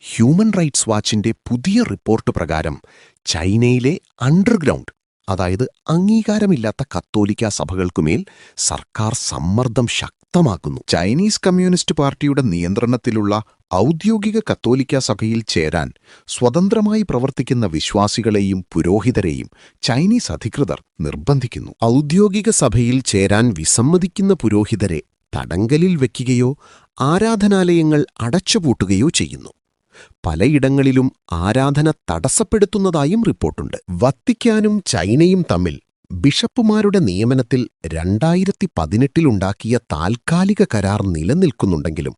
Human rights വാച്ചിന്റെ പുതിയ report പ്രകാരം ചൈനയിലെ അണ്ടർഗ്രൗണ്ട്, അതായത് അംഗീകാരമില്ലാത്ത കത്തോലിക്കാ സഭകൾക്കുമേൽ സർക്കാർ സമ്മർദ്ദം ശക്തമാക്കുന്നു. ചൈനീസ് കമ്മ്യൂണിസ്റ്റ് പാർട്ടിയുടെ നിയന്ത്രണത്തിലുള്ള ഔദ്യോഗിക കത്തോലിക്കാ സഭയിൽ ചേരാൻ സ്വതന്ത്രമായി പ്രവർത്തിക്കുന്ന വിശ്വാസികളെയും പുരോഹിതരെയും ചൈനീസ് അധികൃതർ നിർബന്ധിക്കുന്നു. ഔദ്യോഗിക സഭയിൽ ചേരാൻ വിസമ്മതിക്കുന്ന പുരോഹിതരെ തടങ്കലിൽ വയ്ക്കുകയോ ആരാധനാലയങ്ങൾ അടച്ചുപൂട്ടുകയോ ചെയ്യുന്നു. പലയിടങ്ങളിലും ആരാധന തടസ്സപ്പെടുത്തുന്നതായും റിപ്പോർട്ടുണ്ട്. വത്തിക്കാനും ചൈനയും തമ്മിൽ ബിഷപ്പുമാരുടെ നിയമനത്തിൽ 2018 താൽക്കാലിക കരാർ നിലനിൽക്കുന്നുണ്ടെങ്കിലും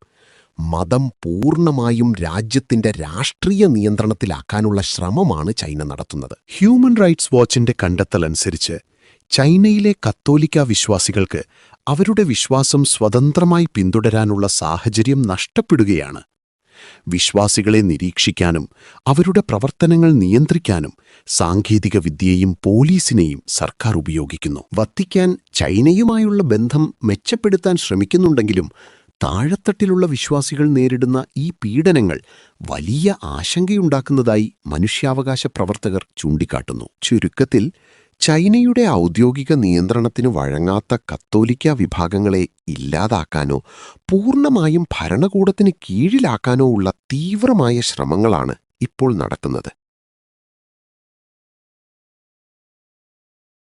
മതം പൂർണ്ണമായും രാജ്യത്തിന്റെ രാഷ്ട്രീയ നിയന്ത്രണത്തിലാക്കാനുള്ള ശ്രമമാണ് ചൈന നടത്തുന്നത്. ഹ്യൂമൻ റൈറ്റ്സ് വാച്ചിന്റെ കണ്ടെത്തലനുസരിച്ച് ചൈനയിലെ കത്തോലിക്ക വിശ്വാസികൾക്ക് അവരുടെ വിശ്വാസം സ്വതന്ത്രമായി പിന്തുടരാനുള്ള സാഹചര്യം നഷ്ടപ്പെടുകയാണ്. വിശ്വാസികളെ നിരീക്ഷിക്കാനും അവരുടെ പ്രവർത്തനങ്ങൾ നിയന്ത്രിക്കാനും സാങ്കേതികവിദ്യയെയും പോലീസിനെയും സർക്കാർ ഉപയോഗിക്കുന്നു. വത്തിക്കാൻ ചൈനയുമായുള്ള ബന്ധം മെച്ചപ്പെടുത്താൻ ശ്രമിക്കുന്നുണ്ടെങ്കിലും താഴെത്തട്ടിലുള്ള വിശ്വാസികൾ നേരിടുന്ന ഈ പീഡനങ്ങൾ വലിയ ആശങ്കയുണ്ടാക്കുന്നതായി മനുഷ്യാവകാശ പ്രവർത്തകർ ചൂണ്ടിക്കാട്ടുന്നു. ചുരുക്കത്തിൽ, ചൈനയുടെ ഔദ്യോഗിക നിയന്ത്രണത്തിന് വഴങ്ങാത്ത കത്തോലിക്ക വിഭാഗങ്ങളെ ഇല്ലാതാക്കാനോ പൂർണ്ണമായും ഭരണകൂടത്തിന് കീഴിലാക്കാനോ ഉള്ള തീവ്രമായ ശ്രമങ്ങളാണ് ഇപ്പോൾ നടക്കുന്നത്.